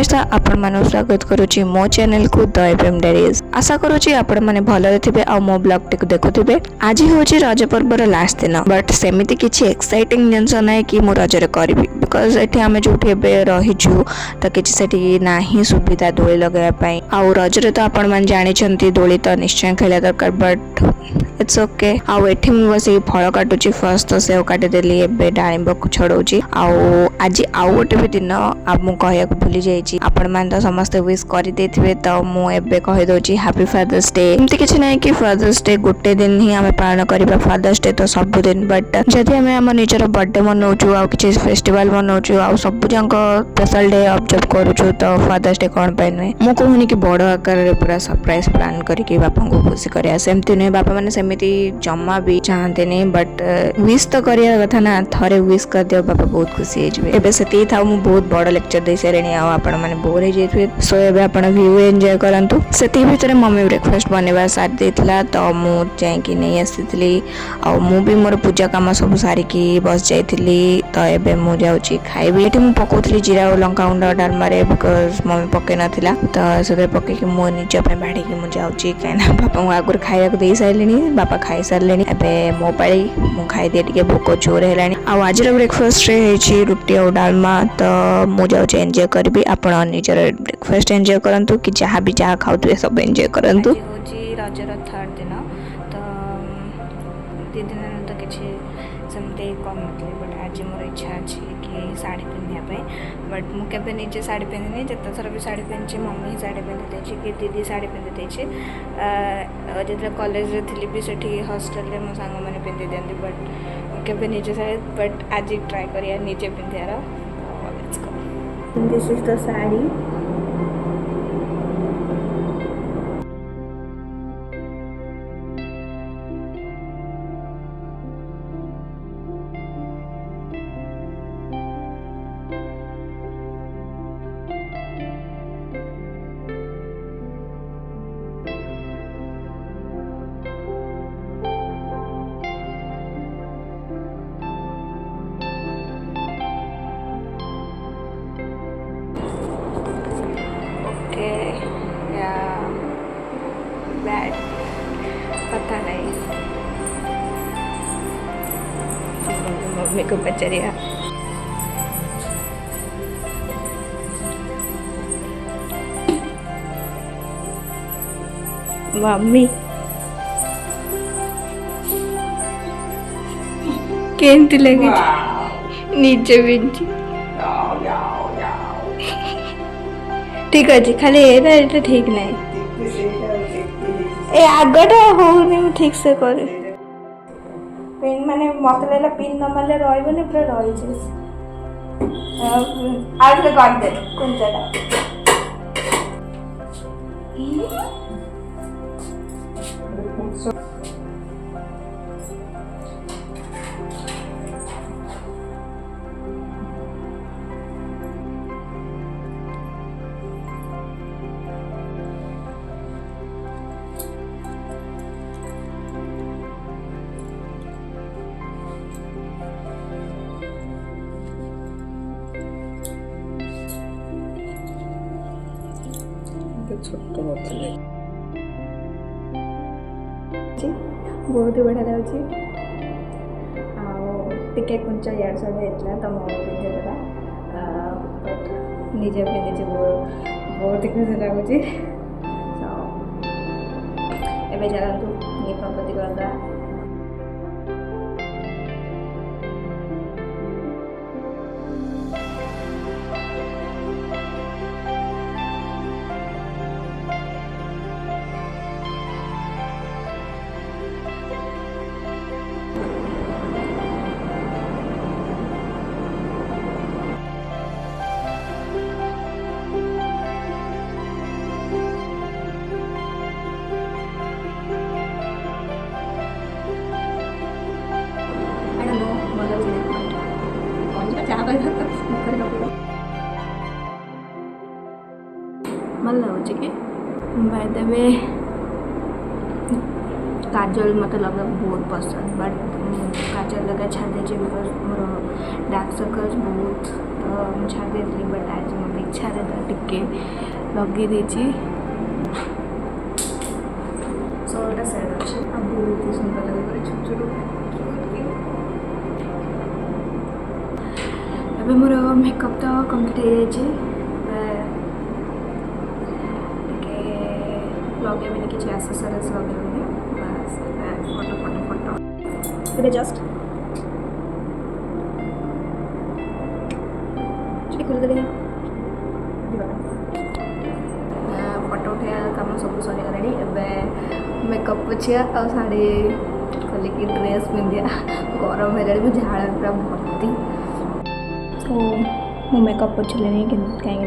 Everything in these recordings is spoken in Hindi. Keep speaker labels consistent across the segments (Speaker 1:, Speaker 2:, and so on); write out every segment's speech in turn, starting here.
Speaker 1: श्रेष्ठा आपण मानव स्वागत करुच्ची मो चैनल को द एफएम डायरीज। आशा करुच्ची आपण माने भलरे थिबे आ मो ब्लॉग टिक देखुथिबे। आज होची रज पर्वर लास्ट दिन, बट सेमिति किछि एक्साइटिंग जिंस नै कि मो रजरे करबी, बिकॉज एठी आमे जोठी एबे रहिछु त किछि सेठी नाही सुविधा दोली लगाय पई। आ रजरे तो आपण मान जानि छंती दोली तो निश्चय खेला दरकार, बट इट्स ओके। आ एठी मु बसी फळ काटुची। फर्स्ट तो सेव काटि देली, एबे डाळिंब को छडौची। आ आज आउ गोटे भी दिन आ मु कहया को भूली जाइछि। आपण मान तो समस्त विश करि देथिबे, तो मु एबे कहि दोछि हैप्पी फादर्स डे। एमति किछि नै कि फादर्स डे गोटे दिन ही आमे पालन करिबा, फादर्स डे तो सब दिन, बट जदि आमे हम निजर बर्थडे मनौछु आ किछि फेस्टिवल मनौछु आ सब जंक स्पेशल डे ऑब्जर्व करूछु, तो फादर्स डे कोन पय नै। मु कहूनी कि बड़ आकार रे पूरा सरप्राइज प्लान करिके बापा को खुशी करिया। सेमति नै, बापा माने सेमिति जम्मा भी चाहते नै, बट विश तो करिया कथा ना। थरे विश कर दियो, बापा बहुत खुशी हे जबे। एबे सेति था मु बहुत बड़ लेक्चर दे सेरेनी आ आपण माने बोर हे जेथि। सो एबे आपण व्यू एन्जॉय करंतु। सेति भितरे मम्मी ब्रेकफास्ट बनेबा साथ देथिला, तो मु जाय कि नै आसीथिली आ मु भी मोर पूजा काम सब सारी की बस जाइथिली। तो एबे मु जाउची खाइबी। एठी मु पकोथली जीरा और लंका गुंड डालमा रे, बिकॉज़ मम्मी पके नथिला, तो सेते पके कि मु निज पे बाडी कि मु जाउची। काइना बापा को आगुर खाइया को देई साइलेनी, बापा खाइ सारलेनी। एबे मो पाळी मु खाइ दे टिके भोक जोर हेलानी। आ आजर ब्रेकफास्ट रे हेची रुटी और डालमा। तो मु जाउची एन्जॉय करबी। आपण निजर ब्रेकफास्ट एन्जॉय करंतु कि जहाँ भी जहाँ खाउथुए सब एन्जॉय करंतु। आज होची रजर थर्ड दिन, तो दी दिन तो किछि समते कम मतलब, बट आज मोर इच्छा अछि कि साड़ी पिन्धिया पे। बट मु केबे निजे साड़ी पिन्धिनी, जते थर भी साड़ी पिन्छि मम्मी साड़ी पिन्धि देछि कि दीदी साड़ी पिन्धि देछि। जते कॉलेज रे थिली भी सेठी हॉस्टल रे मो संग माने पिन्धि देंदी, बट केबे निजे साड़ी, बट आज ट्राई करिया निजे पिन्धियार। Let's go. This is the sari. या बैड पता नहीं, मम्मी को पचरिया। मम्मी केंती लगी नीचे बिंची। ठीक अच्छे, खाली ये ठीक नहीं। ए आगटा होनी ठीक से करे। पिन माने मत लेला, पिन न मारले रहइबनी, पूरा रहि जे। आज ले काट दे कुंचाटा। बहुत ही बढ़िया लगे। टिके कुंचा यार सब होता तो मम्मी पिंधे देला, बट निजे पे निजे बहुत ही खुशी लगुच। एवं चलतु निपति करदा। ଭଲ ଲାଗୁଛି କି ବାଇ ଦ ୱେ काजल मत लगा बहुत पसंद बट काजल लगा छाड़ दे बिकज मोर डार्क सर्कल्स बहुत छाड़ देती बट आज मत इच्छा टिके लगे देची सो एटा सेट अच्छे बहुत सुंदर लगे छोट छोट ଏବେ ମୋର ମେକଅପ୍ ତ କମ୍ପ୍ଲିଟ୍ ହେଇଯାଇଛି ଟିକେ ଲଗେଇବିନି କିଛି ଆକ୍ସେସରିଜ୍ ଲଗେଇବିନି ବାସ୍ ଫଟୋ ଫଟୋ ଫଟୋ ଏବେ ଜଷ୍ଟ ଟିକେ ଖୋଲିଦେଲି ଫଟୋ ଉଠେଇବା କାମ ସବୁ ସରିଗଲାଣି ଏବେ ମେକଅପ୍ ପୋଛିବା ଆଉ ଶାଢ଼ୀ ଖୋଲିକି ଡ୍ରେସ୍ ପିନ୍ଧିବା ଗରମ ହେଲାଣି ମୁଁ ଝାଳ ପୁରା ଭର୍ତ୍ତି तो मु मेकअप पोछिले कहीं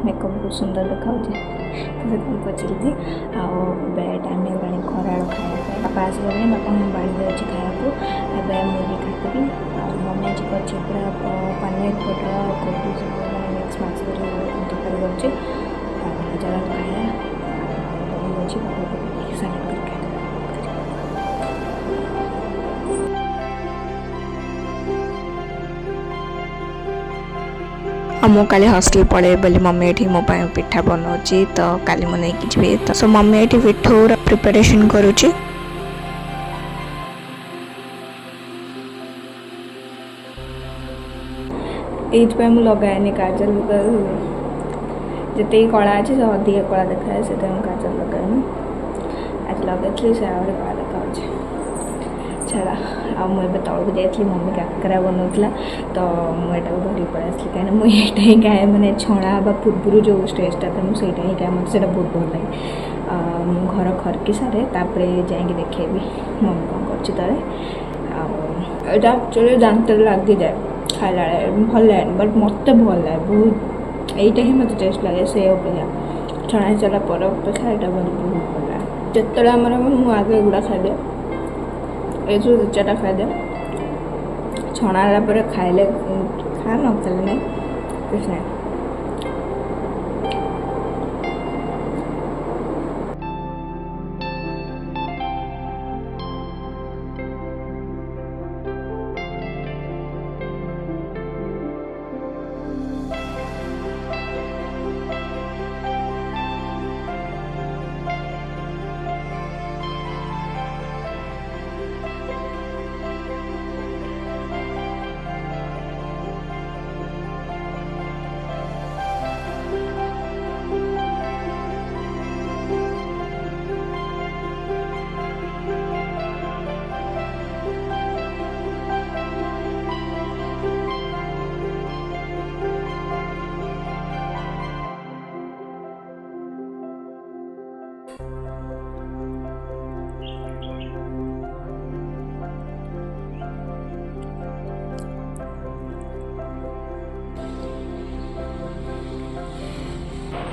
Speaker 1: मेकअप बहुत सुंदर देखा तो पोछिली थी आए टाइम है खरा खाया बापा आसगले बापा बाड़ी दे खाया एवं मुझे खाती मम्मी आज कर पूरा पनीर पोटल कोबी सब मिक्स मैक्स कर जरा खाया सैलेड करके मु काली हॉस्टल पड़े बोली मम्मी ये मो पिठा बनाऊँगी तो काली मुझे जी तो सो मम्मी ये पिठौर प्रिपरेशन करुँची ये लगाएनि काजल जिते कला अच्छे से अधिक कला देखा से काजल लगाएनि आज लगे से आहरी कला देखा छाड़ा आबे तौक जाइली मम्मी काकरा बनाऊला तो मुझे धरी पड़े आसली कहीं मुझे ही खाए मैंने छणा हवा पूर्व जो स्टेजटा था मुझे ही खाए मतलब बहुत भल लगे घर खरकी सारे जाकि देखेबी मम्मी कौन कर तले एक्चुअली दांत लगे जाए खाला भल लगे बट मत भल लगे बहुत यहीटा ही मत टेस्ट लगे से अपेक्षा छणा चला पर अपेक्षा यहाँ बहुत भल लगे जिते आगे गुड़ा खादे ये दो चार्टा खादे छणा खाइले खा न खाले नहीं कुछ नहीं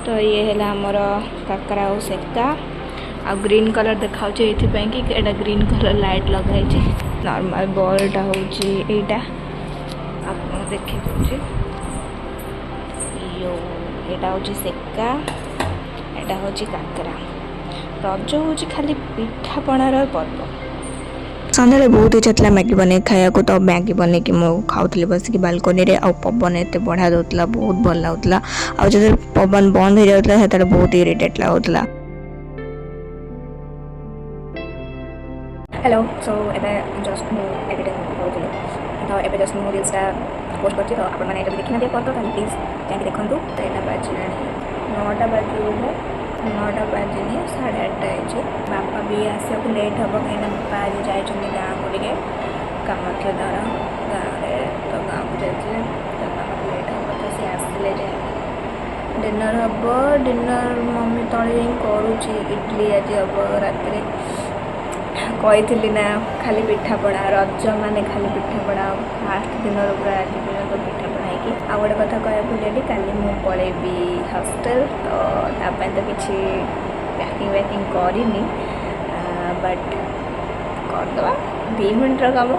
Speaker 1: तो ये है आमर काकरा और सेका आ ग्रीन कलर देखा कि एटा ग्रीन कलर लाइट लगाई नॉर्मल बॉलटा होटा आप देखे यहाँ हूँ सेका यहाँ हूँ काकरा रज हूँ खाली पिठापणार पर्व सन्ध्या बहुत इच्छा था मैगी बन खाया तो मैगी बन कि खाऊली बसिक बालकनी रे आ पवन एत बढ़िया दूसरा बहुत भल लगुला आ जो पवन बंद हो जाता है बहुत इरिटेट लगुला। हेलो सो एवं जस्ट मुझे करूँ तो ये जस्ट मुझे रिल्सटा पोस्ट कर तो आप देखी ना कर तो प्लीज जाकि देखूँ तो यहाँ बाजला 9टा बाजू 9टा बाजिनी 8:30 है बापा भी आसा लेट हम कहीं बापा आज जाइए गाँव को टे कम थे तार गाँव तो गाँव को जाइए तो बापा लेट हम तो सी आसले डिनर हम डिनर मम्मी तले करुँची इडली आज हम रात कही ना खाली पिठापणा रज मान खाली पिठापणा फास्ट दिन पूरा आज पर्यटन पिठापणा है आ गए कथा कह भूल काली मु पलैबी हॉस्टल तो तापाई तो किसी पैकिंग वैकिंग करनी बट करदे
Speaker 2: 2 मिनट काम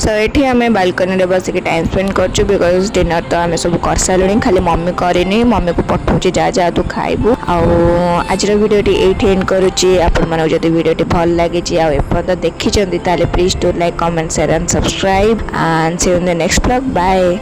Speaker 1: सो ये आम बालकनी बस टाइम स्पेंड कर बिकज डिनर तो आम सब कर सारे खाली मम्मी करनी मम्मी को पठाऊँ जा जा तू खाइबू आज भिडियो ये एंड करुच्ची आपण जब भिडियो भल लगी आपर्त देखी please do like comment share and subscribe and see you in the next blog bye.